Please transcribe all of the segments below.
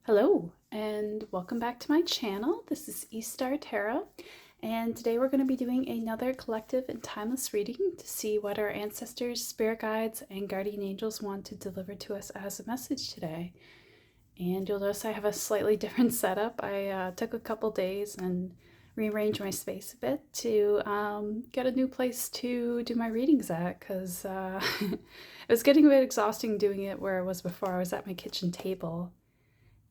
Hello and welcome back to my channel. This is Eastar Tarot, and today we're going to be doing another collective and timeless reading to see what our ancestors, spirit guides, and guardian angels want to deliver to us as a message today. And you'll notice I have a slightly different setup. I took a couple days and rearranged my space a bit to get a new place to do my readings at, because it was getting a bit exhausting doing it where I was before. I was at my kitchen table.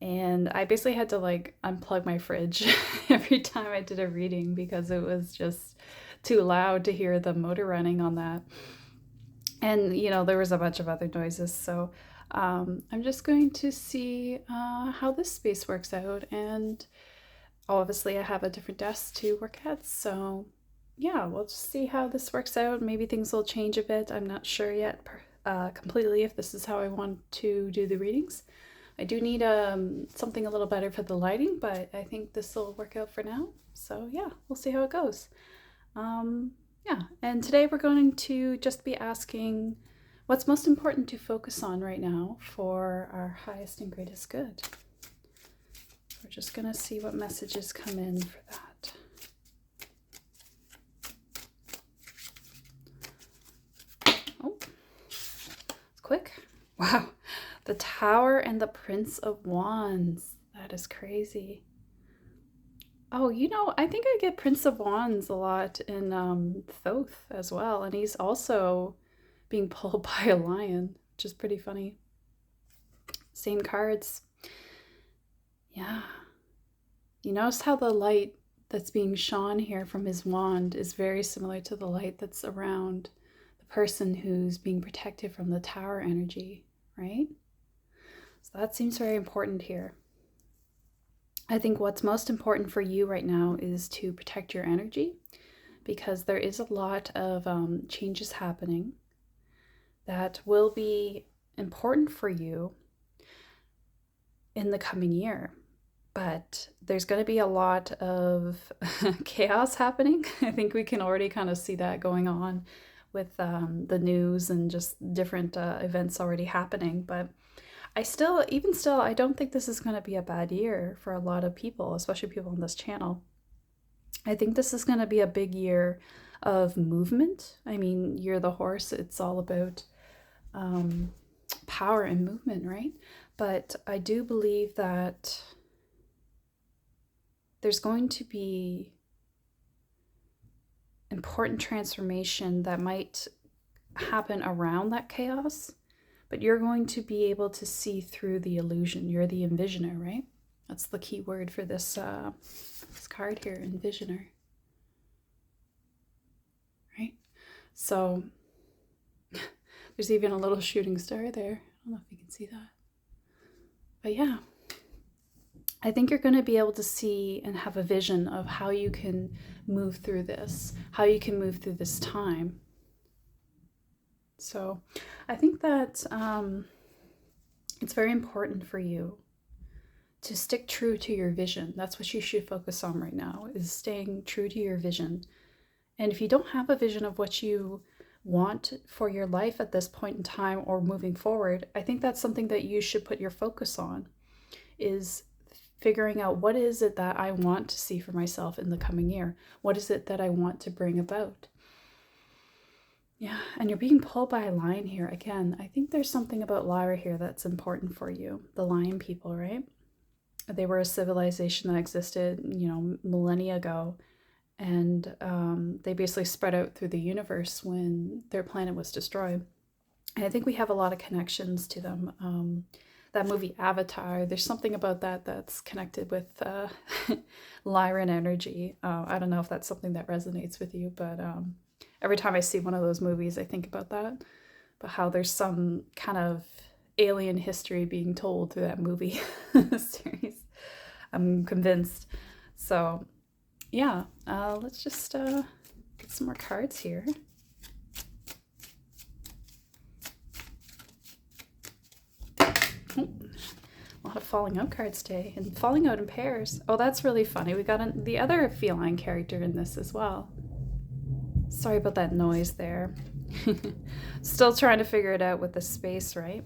And I basically had to unplug my fridge every time I did a reading because it was just too loud to hear the motor running on that. And there was a bunch of other noises. So I'm just going to see how this space works out. And obviously, I have a different desk to work at. So yeah, we'll just see how this works out. Maybe things will change a bit. I'm not sure yet completely if this is how I want to do the readings. I do need something a little better for the lighting, but I think this will work out for now. So yeah, we'll see how it goes. Yeah, and today we're going to just be asking what's most important to focus on right now for our highest and greatest good. We're just going to see what messages come in for that. Oh, it's quick. Wow. The Tower and the Prince of Wands. That is crazy. Oh, I think I get Prince of Wands a lot in Thoth as well. And he's also being pulled by a lion, which is pretty funny. Same cards. Yeah. You notice how the light that's being shone here from his wand is very similar to the light that's around the person who's being protected from the tower energy, right? So that seems very important here. I think what's most important for you right now is to protect your energy, because there is a lot of changes happening that will be important for you in the coming year. But there's going to be a lot of chaos happening. I think we can already kind of see that going on with the news and just different events already happening. But even still, I don't think this is going to be a bad year for a lot of people, especially people on this channel. I think this is going to be a big year of movement. I mean, you're the horse. It's all about power and movement, right? But I do believe that there's going to be important transformation that might happen around that chaos. But you're going to be able to see through the illusion. You're the envisioner, right? That's the key word for this card here, envisioner. Right? So there's even a little shooting star there. I don't know if you can see that. But yeah, I think you're going to be able to see and have a vision of how you can move through this, how you can move through this time. So I think that it's very important for you to stick true to your vision. That's what you should focus on right now, is staying true to your vision. And if you don't have a vision of what you want for your life at this point in time or moving forward, I think that's something that you should put your focus on, is figuring out what is it that I want to see for myself in the coming year? What is it that I want to bring about? Yeah, and you're being pulled by a lion here. Again, I think there's something about Lyra here that's important for you. The lion people, right? They were a civilization that existed, millennia ago. And they basically spread out through the universe when their planet was destroyed. And I think we have a lot of connections to them. That movie Avatar, there's something about that that's connected with Lyran energy. I don't know if that's something that resonates with you, but every time I see one of those movies, I think about that, about how there's some kind of alien history being told through that movie series. I'm convinced. So yeah, let's just get some more cards here. Oh, a lot of falling out cards today, and falling out in pairs. Oh, that's really funny. We got the other feline character in this as well. Sorry about that noise there. Still trying to figure it out with the space, right?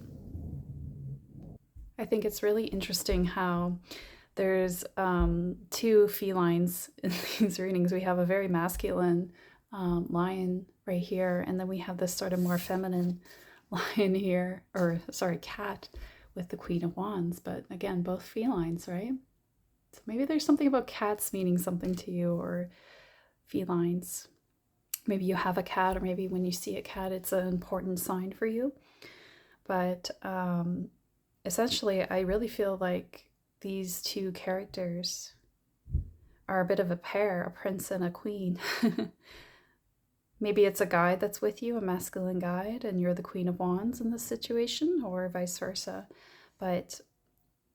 I think it's really interesting how there's two felines in these readings. We have a very masculine lion right here, and then we have this sort of more feminine lion here, or sorry, cat with the Queen of Wands. But again, both felines, right? So maybe there's something about cats meaning something to you, or felines. Maybe you have a cat, or maybe when you see a cat, it's an important sign for you. But essentially, I really feel like these two characters are a bit of a pair, a prince and a queen. Maybe it's a guide that's with you, a masculine guide, and you're the Queen of Wands in this situation, or vice versa. But,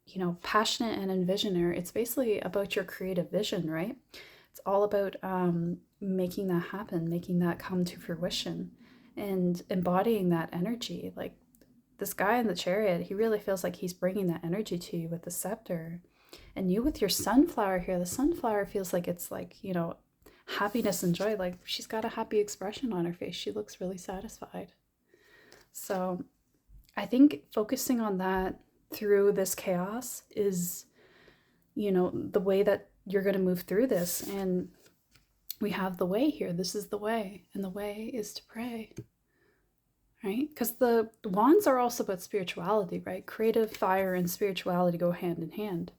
you know, passionate and envisioner, it's basically about your creative vision, right? It's all about making that happen, making that come to fruition, and embodying that energy. Like this guy in the chariot, he really feels like he's bringing that energy to you with the scepter. And you with your sunflower here, the sunflower feels like it's like, you know, happiness and joy. Like she's got a happy expression on her face. She looks really satisfied. So I think focusing on that through this chaos is, you know, the way that you're going to move through this. And we have the way here. This is the way. And the way is to pray. Right? Because the wands are also about spirituality, right? Creative fire and spirituality go hand in hand.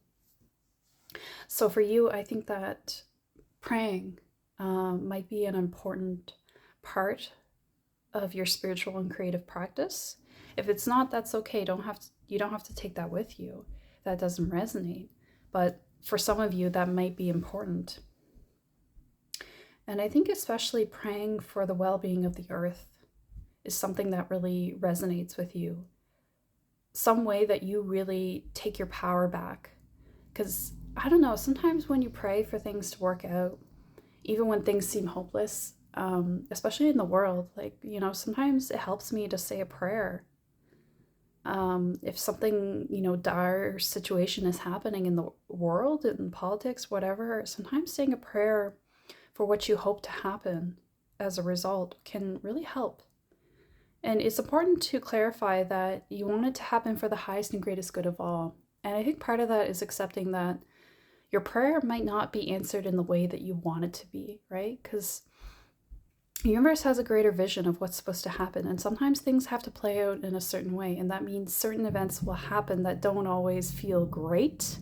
So for you, I think that praying might be an important part of your spiritual and creative practice. If it's not, that's okay. You don't have to take that with you. That doesn't resonate. But for some of you, that might be important. And I think especially praying for the well-being of the earth is something that really resonates with you. Some way that you really take your power back. Because, I don't know, sometimes when you pray for things to work out, even when things seem hopeless, especially in the world, like, you know, sometimes it helps me to say a prayer. If something, you know, dire situation is happening in the world, in politics, whatever, sometimes saying a prayer for what you hope to happen as a result can really help. And it's important to clarify that you want it to happen for the highest and greatest good of all. And I think part of that is accepting that your prayer might not be answered in the way that you want it to be, right? Because the universe has a greater vision of what's supposed to happen. And sometimes things have to play out in a certain way. And that means certain events will happen that don't always feel great.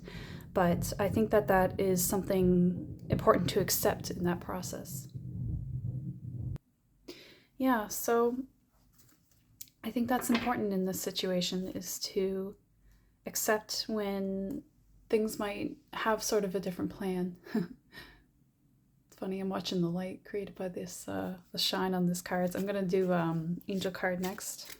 But I think that that is something important to accept in that process. Yeah, so I think that's important in this situation, is to accept when things might have sort of a different plan. It's funny, I'm watching the light created by this, the shine on this cards. I'm gonna do angel card next.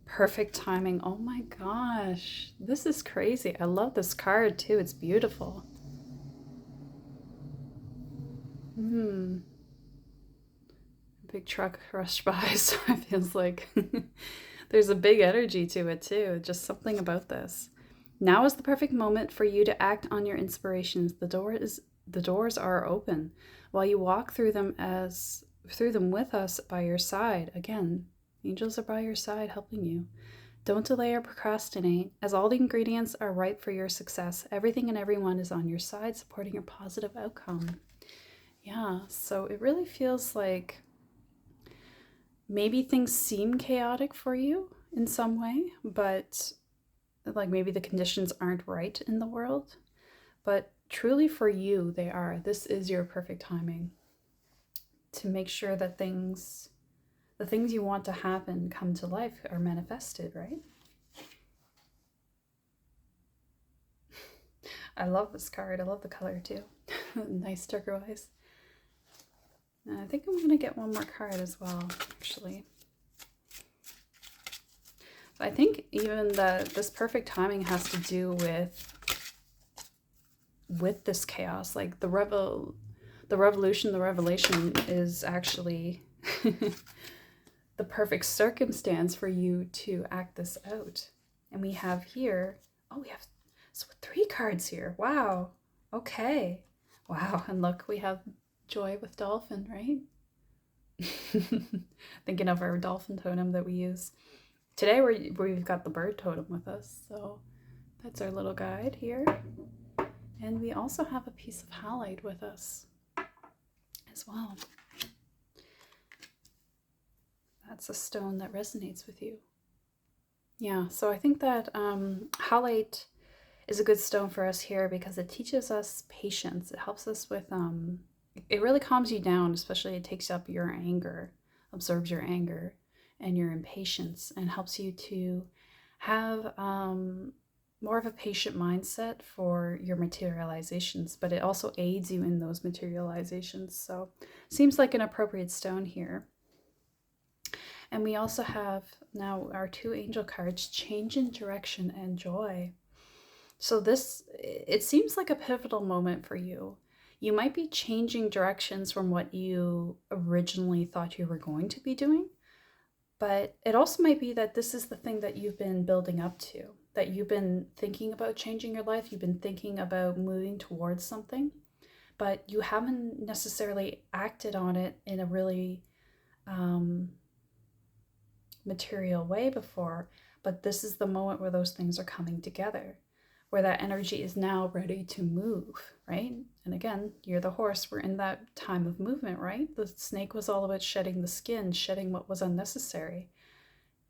Perfect timing. Oh my gosh, this is crazy. I love this card too. It's beautiful. Big truck rushed by, so it feels like there's a big energy to it too. Just something about this. Now is the perfect moment for you to act on your inspirations. The doors are open. While you walk through them with us by your side. Again, angels are by your side helping you. Don't delay or procrastinate, as all the ingredients are ripe for your success. Everything and everyone is on your side, supporting your positive outcome. Yeah, so it really feels like maybe things seem chaotic for you in some way, but like maybe the conditions aren't right in the world. But truly for you, they are. This is your perfect timing to make sure that the things you want to happen come to life, are manifested, right? I love this card. I love the color too. Nice turquoise. And I think I'm going to get one more card as well, actually. But I think even this perfect timing has to do with this chaos. Like the revelation is actually the perfect circumstance for you to act this out. And we have here, So 3 cards here. Wow. Okay. Wow. And look, we have Joy with dolphin, right? Thinking of our dolphin totem that we use. Today we've got the bird totem with us. So that's our little guide here. And we also have a piece of halite with us as well. That's a stone that resonates with you. Yeah, so I think that halite is a good stone for us here because it teaches us patience. It helps us with, it really calms you down, especially it takes up your anger, absorbs your anger and your impatience, and helps you to have more of a patient mindset for your materializations, but it also aids you in those materializations. So seems like an appropriate stone here. And we also have now our 2 angel cards, change in direction and joy. So this, it seems like a pivotal moment for you. You might be changing directions from what you originally thought you were going to be doing, but it also might be that this is the thing that you've been building up to, that you've been thinking about changing your life, you've been thinking about moving towards something, but you haven't necessarily acted on it in a really material way before, but this is the moment where those things are coming together, where that energy is now ready to move, right? And again, you're the horse. We're in that time of movement, right? The snake was all about shedding the skin, shedding what was unnecessary.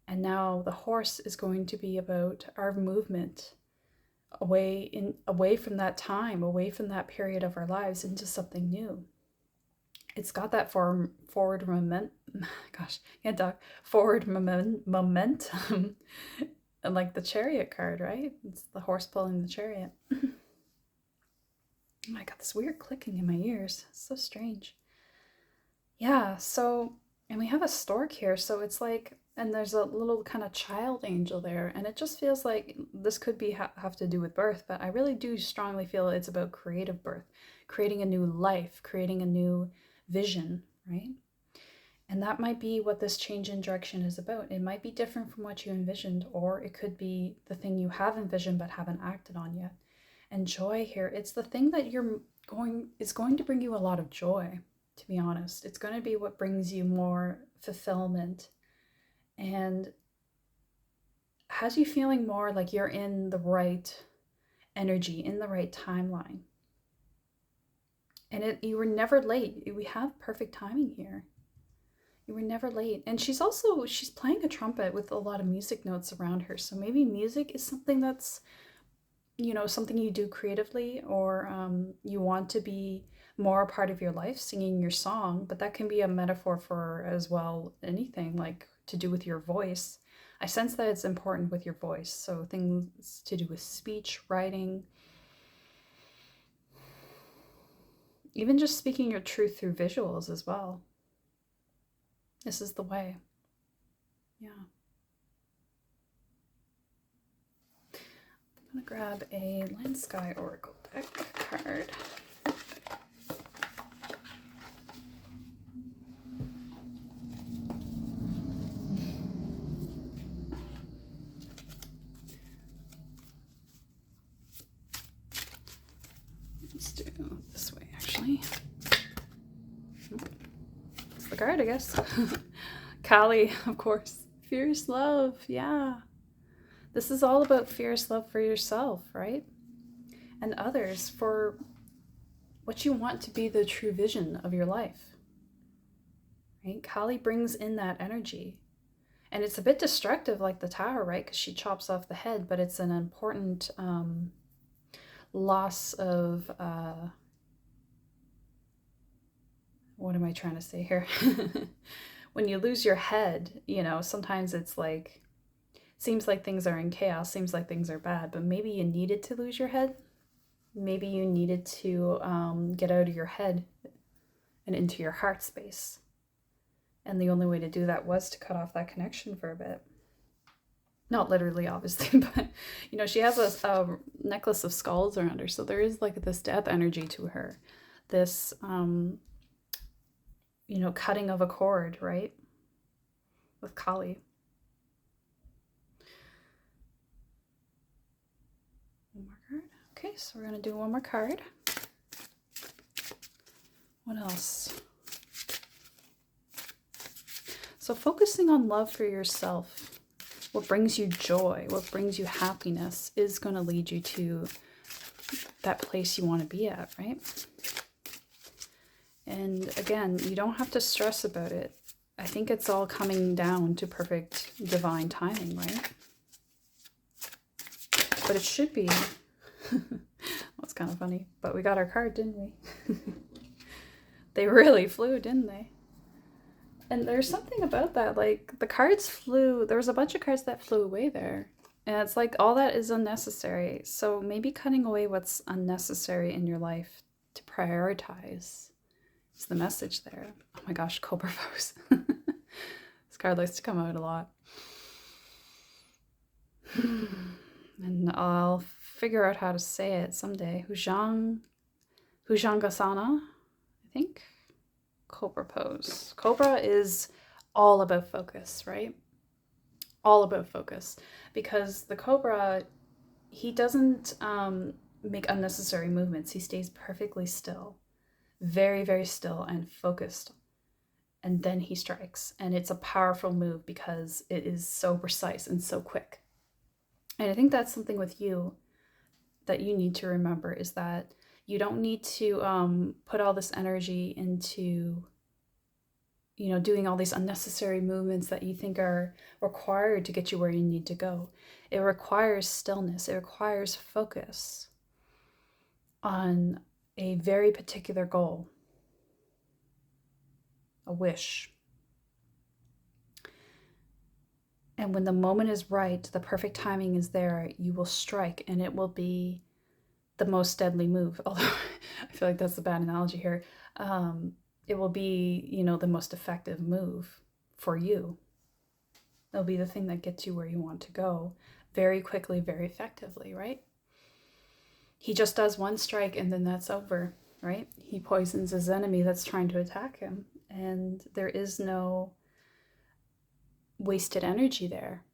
And now the horse is going to be about our movement away from that time, away from that period of our lives into something new. It's got that forward momentum, and like the chariot card, right? It's the horse pulling the chariot. Oh, I got this weird clicking in my ears. It's so strange. Yeah, so, and we have a stork here, so it's like, and there's a little kind of child angel there, and it just feels like this could be have to do with birth, but I really do strongly feel it's about creative birth, creating a new life, creating a new vision, right? And that might be what this change in direction is about. It might be different from what you envisioned, or it could be the thing you have envisioned but haven't acted on yet. And joy here, it's the thing that is going to bring you a lot of joy, to be honest. It's going to be what brings you more fulfillment and has you feeling more like you're in the right energy, in the right timeline. And you were never late. We have perfect timing here. You were never late. And she's playing a trumpet with a lot of music notes around her. So maybe music is something that's, something you do creatively, or you want to be more a part of your life, singing your song. But that can be a metaphor for as well anything like to do with your voice. I sense that it's important with your voice. So things to do with speech, writing, even just speaking your truth through visuals as well. This is the way. Yeah. I'm going to grab a Land Sky Oracle deck card. Let's do this way, actually. It's the card, I guess. Kali, of course. Fierce love, yeah. This is all about fierce love for yourself, right? And others, for what you want to be the true vision of your life. Right? Kali brings in that energy. And it's a bit destructive like the Tower, right? Because she chops off the head, but it's an important loss of, what am I trying to say here? When you lose your head, sometimes it's like, seems like things are in chaos, seems like things are bad, but maybe you needed to lose your head. Maybe you needed to get out of your head and into your heart space. And the only way to do that was to cut off that connection for a bit. Not literally, obviously, but, she has a necklace of skulls around her. So there is like this death energy to her. This, cutting of a cord, right? With Kali. One more card. Okay, so we're going to do one more card. What else? So focusing on love for yourself, what brings you joy, what brings you happiness is going to lead you to that place you want to be at, right? And again, you don't have to stress about it. I think it's all coming down to perfect divine timing, right? But it should be. That's kind of funny. But we got our card, didn't we? They really flew, didn't they? And there's something about that. Like, the cards flew. There was a bunch of cards that flew away there. And it's like all that is unnecessary. So maybe cutting away what's unnecessary in your life to prioritize is the message there. Oh my gosh, Cobra pose. This card likes to come out a lot. And I'll figure out how to say it someday. Bhujangasana, I think. Cobra pose. Cobra is all about focus, right? All about focus. Because the cobra, he doesn't make unnecessary movements. He stays perfectly still. Very, very still and focused. And then he strikes. And it's a powerful move because it is so precise and so quick. And I think that's something with you that you need to remember, is that you don't need to put all this energy into, you know, doing all these unnecessary movements that you think are required to get you where you need to go. It requires stillness. It requires focus on a very particular goal, a wish. And when the moment is right, the perfect timing is there, you will strike, and it will be the most deadly move. Although I feel like that's a bad analogy here. It will be, you know, the most effective move for you. It'll be the thing that gets you where you want to go very quickly, very effectively, right? He just does one strike and then that's over, right? He poisons his enemy that's trying to attack him. And there is no wasted energy there,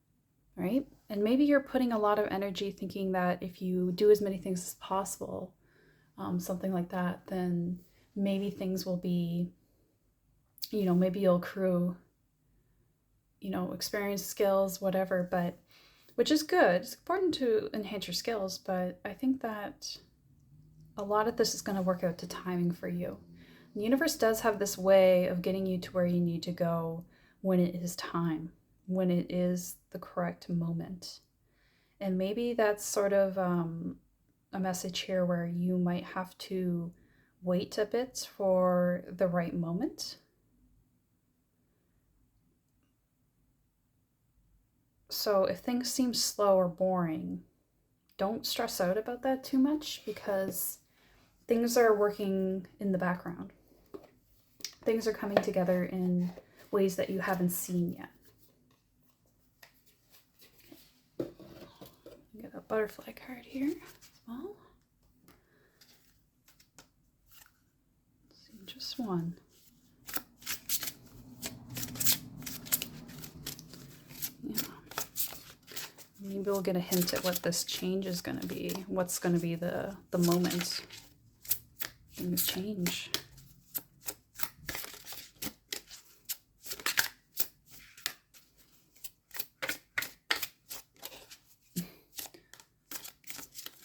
right? And maybe you're putting a lot of energy thinking that if you do as many things as possible, something like that, then maybe things will be, you know, maybe you'll accrue, you know, experience, skills, whatever, but which is good. It's important to enhance your skills, but I think that a lot of this is going to work out to timing for you. The universe does have this way of getting you to where you need to go when it is time, when it is the correct moment. And maybe that's sort of a message here where you might have to wait a bit for the right moment. So if things seem slow or boring, don't stress out about that too much, because things are working in the background. Things are coming together in ways that you haven't seen yet. Get a butterfly card here as well. Let's see, just one. Yeah. Maybe we'll get a hint at what this change is going to be. What's going to be the moment things change.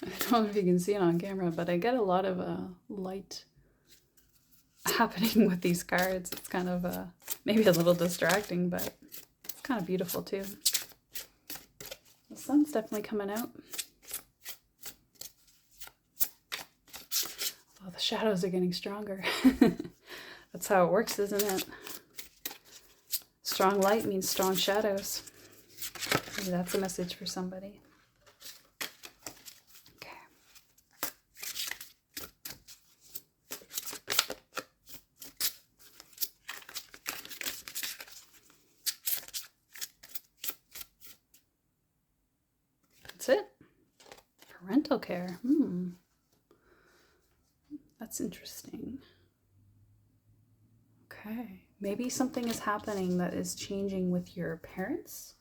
I don't know if you can see it on camera, but I get a lot of light happening with these cards. It's kind of maybe a little distracting, but it's kind of beautiful too. The sun's definitely coming out. Well, the shadows are getting stronger. That's how it works, isn't it? Strong light means strong shadows. Maybe that's a message for somebody. That's it. Parental care. That's interesting. Okay. Maybe something is happening that is changing with your parents.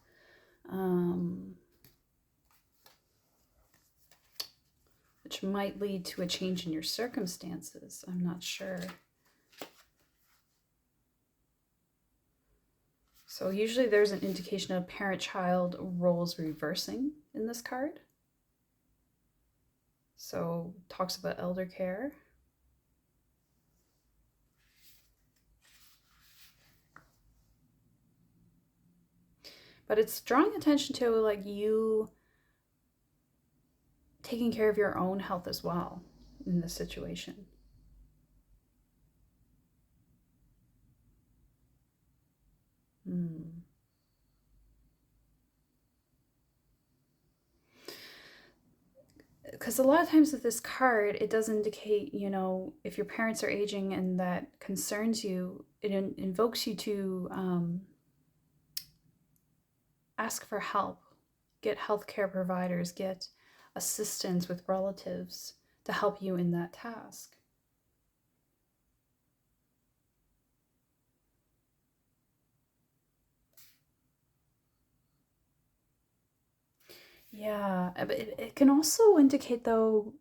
which might lead to a change in your circumstances. I'm not sure. So usually there's an indication of parent-child roles reversing in this card. So talks about elder care. But it's drawing attention to like you taking care of your own health as well in this situation. Because a lot of times with this card, it does indicate, you know, if your parents are aging and that concerns you, it invokes you to ask for help, get healthcare providers, get assistance with relatives to help you in that task. Yeah, but it can also indicate, though,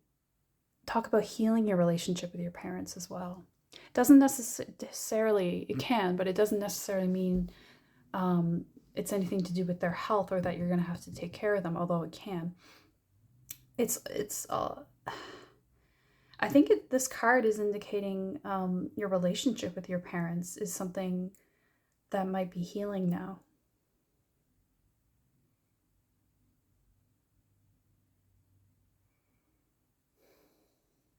talk about healing your relationship with your parents as well. It doesn't necessarily, it can, but it doesn't necessarily mean it's anything to do with their health or that you're going to have to take care of them, although it can. I think this card is indicating your relationship with your parents is something that might be healing now.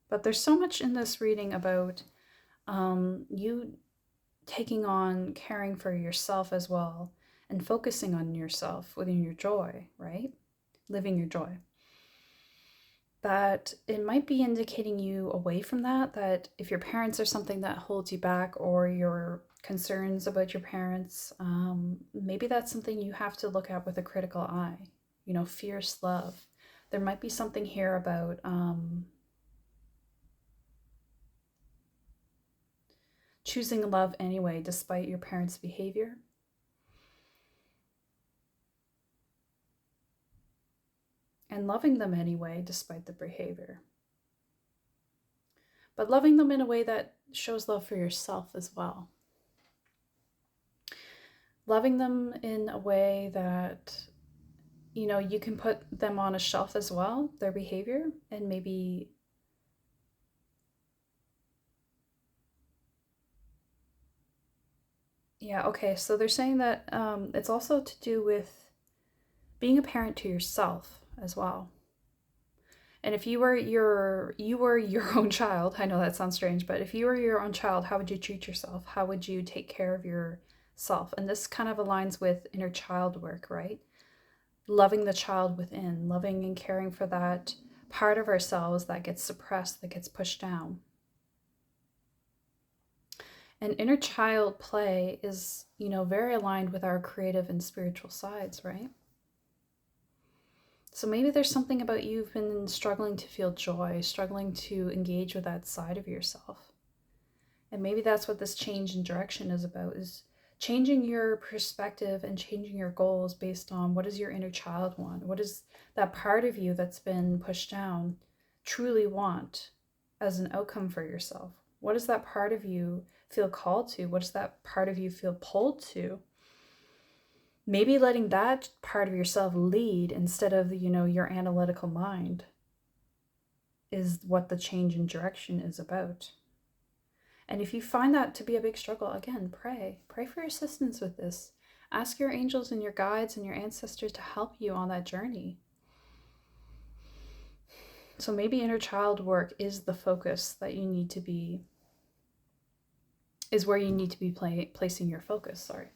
But there's so much in this reading about you taking on caring for yourself as well and focusing on yourself within your joy, right? Living your joy. That it might be indicating you away from that if your parents are something that holds you back or your concerns about your parents, maybe that's something you have to look at with a critical eye. You know, fierce love. There might be something here about choosing love anyway, despite your parents' behavior. And loving them anyway, despite the behavior. But loving them in a way that shows love for yourself as well. Loving them in a way that, you know, you can put them on a shelf as well, their behavior, and maybe yeah, okay, so they're saying that it's also to do with being a parent to yourself as well. And if you were your own child, I know that sounds strange, but if you were your own child, how would you treat yourself? How would you take care of yourself? And this kind of aligns with inner child work, right? Loving the child within, loving and caring for that part of ourselves that gets suppressed, that gets pushed down. And inner child play is, you know, very aligned with our creative and spiritual sides, right? So maybe there's something about you've been struggling to feel joy, struggling to engage with that side of yourself. And maybe that's what this change in direction is about, is changing your perspective and changing your goals based on what does your inner child want? What does that part of you that's been pushed down truly want as an outcome for yourself? What does that part of you feel called to? What does that part of you feel pulled to? Maybe letting that part of yourself lead instead of, you know, your analytical mind is what the change in direction is about. And if you find that to be a big struggle, again, pray. Pray for assistance with this. Ask your angels and your guides and your ancestors to help you on that journey. So maybe inner child work is the focus that you need to be, is where you need to be placing your focus, sorry.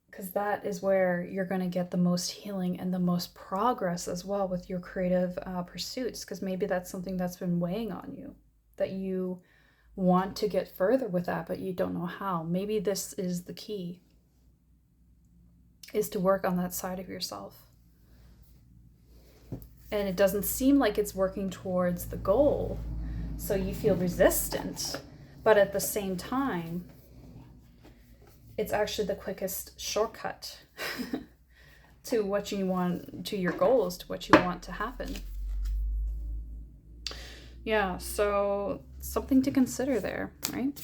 Because that is where you're going to get the most healing and the most progress as well with your creative pursuits. Because maybe that's something that's been weighing on you, that you want to get further with that, but you don't know how. Maybe this is the key, is to work on that side of yourself. And it doesn't seem like it's working towards the goal, so you feel resistant, but at the same time, it's actually the quickest shortcut to what you want, to your goals, to what you want to happen. Yeah, so something to consider there, right?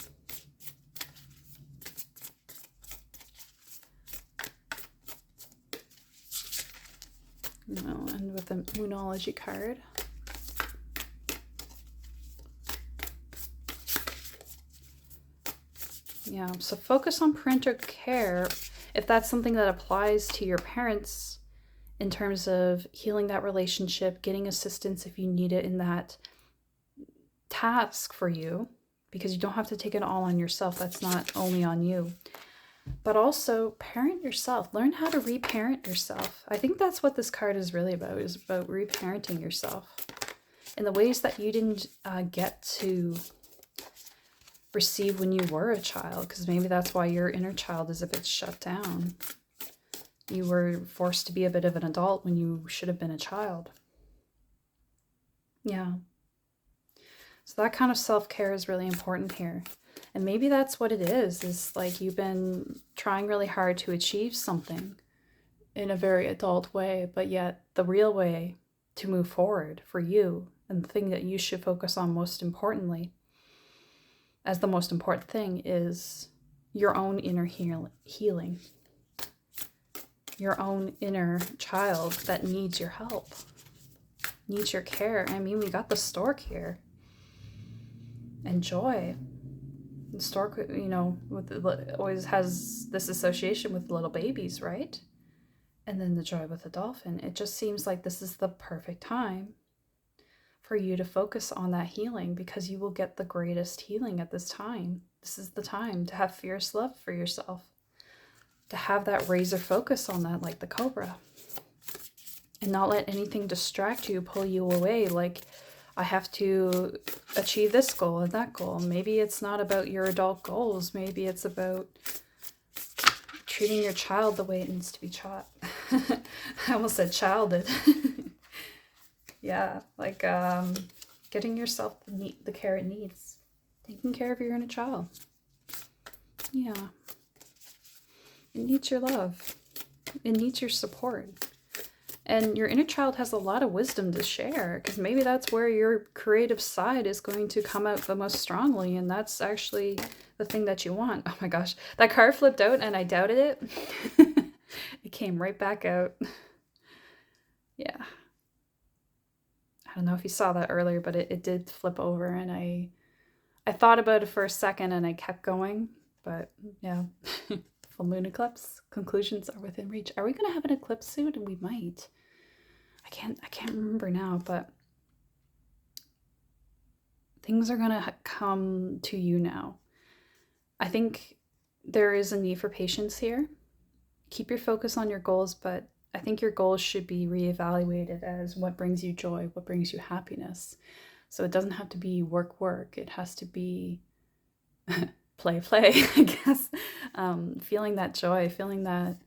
I'll end with a Moonology card. Yeah, so focus on parental care if that's something that applies to your parents in terms of healing that relationship, getting assistance if you need it in that task for you, because you don't have to take it all on yourself. That's not only on you. But also parent yourself. Learn how to reparent yourself. I think that's what this card is really about, is about reparenting yourself in the ways that you didn't get to receive when you were a child, because maybe that's why your inner child is a bit shut down. You were forced to be a bit of an adult when you should have been a child. Yeah. So that kind of self-care is really important here. And maybe that's what it is like you've been trying really hard to achieve something in a very adult way, but yet the real way to move forward for you, and the thing that you should focus on most importantly, as the most important thing, is your own inner healing. Your own inner child that needs your help, needs your care. I mean, we got the stork here. And joy. The stork, you know, always has this association with little babies, right? And then the joy with the dolphin. It just seems like this is the perfect time for you to focus on that healing, because you will get the greatest healing at this time. This is the time to have fierce love for yourself, to have that razor focus on that, like the cobra, and not let anything distract you, pull you away, like I have to achieve this goal and that goal. Maybe it's not about your adult goals. Maybe it's about treating your child the way it needs to be taught. I almost said childed. Yeah, like getting yourself the care it needs. Taking care of your inner child. Yeah. It needs your love. It needs your support. And your inner child has a lot of wisdom to share, because maybe that's where your creative side is going to come out the most strongly, and that's actually the thing that you want. Oh my gosh, that card flipped out and I doubted it. It came right back out. Yeah. I don't know if you saw that earlier, but it did flip over, and I thought about it for a second and I kept going, but yeah. Full moon eclipse. Conclusions are within reach. Are we going to have an eclipse soon? And we might. I can't remember now, but things are going to come to you now. I think there is a need for patience here. Keep your focus on your goals, but I think your goals should be reevaluated as what brings you joy, what brings you happiness. So it doesn't have to be work. It has to be play, I guess. Feeling that joy, feeling that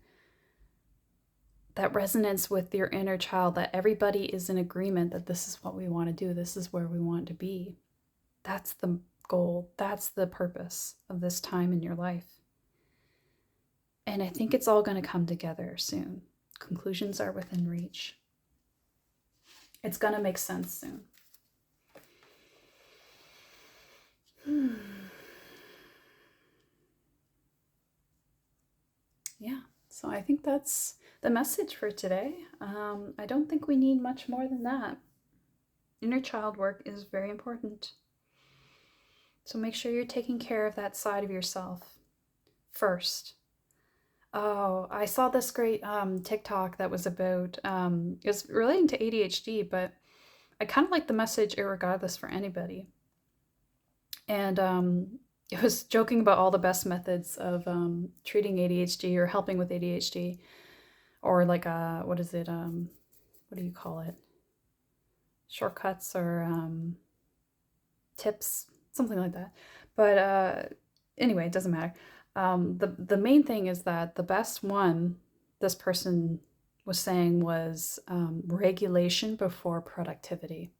resonance with your inner child, that everybody is in agreement that this is what we want to do, this is where we want to be. That's the goal. That's the purpose of this time in your life. And I think it's all going to come together soon. Conclusions are within reach. It's going to make sense soon. Yeah, so I think that's the message for today. I don't think we need much more than that. Inner child work is very important. So make sure you're taking care of that side of yourself first. Oh, I saw this great TikTok that was about, it was relating to ADHD, but I kind of like the message irregardless for anybody. And it was joking about all the best methods of treating ADHD or helping with ADHD, or like what is it? What do you call it? Shortcuts or tips, something like that. But anyway, it doesn't matter. The main thing is that the best one this person was saying was regulation before productivity.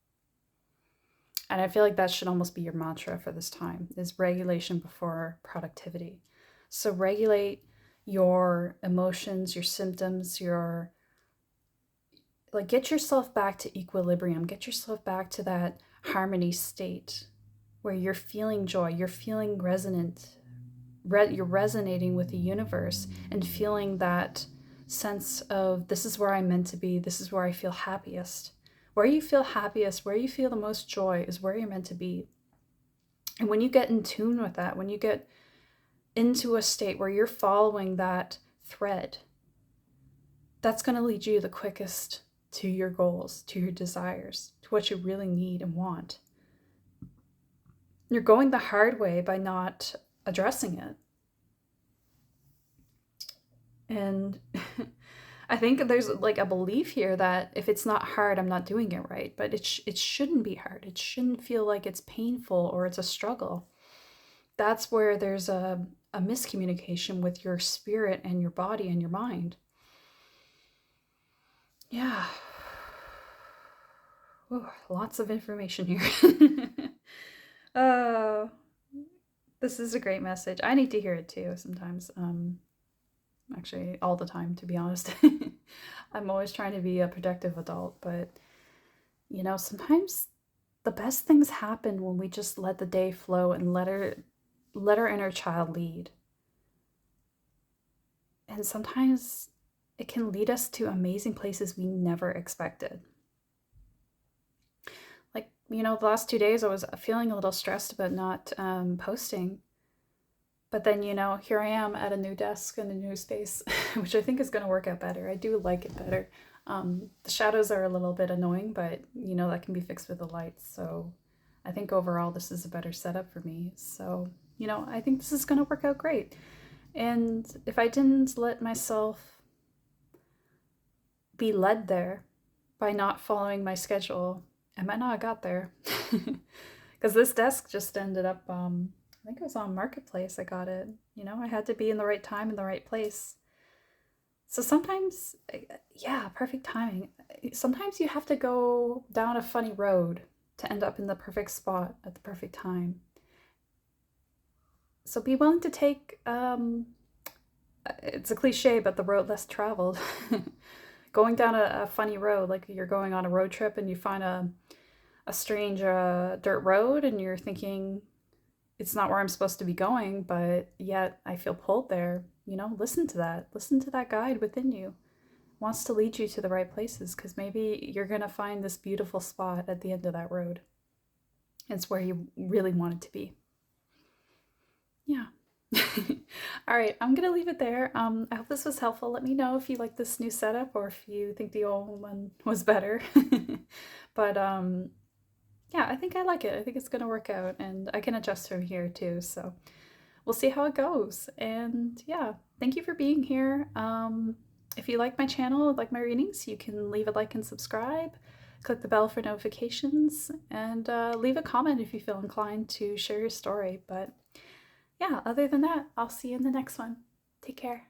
And I feel like that should almost be your mantra for this time, is regulation before productivity. So regulate your emotions, your symptoms, get yourself back to equilibrium. Get yourself back to that harmony state where you're feeling joy, you're feeling resonant, you're resonating with the universe and feeling that sense of this is where I'm meant to be, this is where I feel happiest. Where you feel happiest, where you feel the most joy is where you're meant to be. And when you get in tune with that, when you get into a state where you're following that thread, that's going to lead you the quickest to your goals, to your desires, to what you really need and want. You're going the hard way by not addressing it. And I think there's like a belief here that if it's not hard, I'm not doing it right. But it shouldn't be hard. It shouldn't feel like it's painful or it's a struggle. That's where there's a miscommunication with your spirit and your body and your mind. Yeah. Ooh, lots of information here. This is a great message. I need to hear it too sometimes. Actually, all the time, to be honest. I'm always trying to be a productive adult, but you know, sometimes the best things happen when we just let the day flow and let our inner child lead. And sometimes it can lead us to amazing places we never expected. Like, you know, the last 2 days I was feeling a little stressed about not posting. But then, you know, here I am at a new desk in a new space, which I think is going to work out better. I do like it better. The shadows are a little bit annoying, but, you know, that can be fixed with the lights. So I think overall this is a better setup for me. So, you know, I think this is going to work out great. And if I didn't let myself be led there by not following my schedule, I might not have got there. Because this desk just ended up... I think it was on Marketplace I got it. You know, I had to be in the right time in the right place. So sometimes, yeah, perfect timing. Sometimes you have to go down a funny road to end up in the perfect spot at the perfect time. So be willing to take, it's a cliche, but the road less traveled. Going down a funny road, like you're going on a road trip and you find a strange dirt road and you're thinking, it's not where I'm supposed to be going, but yet I feel pulled there. You know, listen to that. Listen to that guide within you. It wants to lead you to the right places because maybe you're going to find this beautiful spot at the end of that road. It's where you really want it to be. Yeah. All right, I'm going to leave it there. I hope this was helpful. Let me know if you like this new setup or if you think the old one was better. But yeah, I think I like it. I think it's going to work out and I can adjust from here too. So we'll see how it goes. And yeah, thank you for being here. If you like my channel, like my readings, you can leave a like and subscribe. Click the bell for notifications and leave a comment if you feel inclined to share your story. But yeah, other than that, I'll see you in the next one. Take care.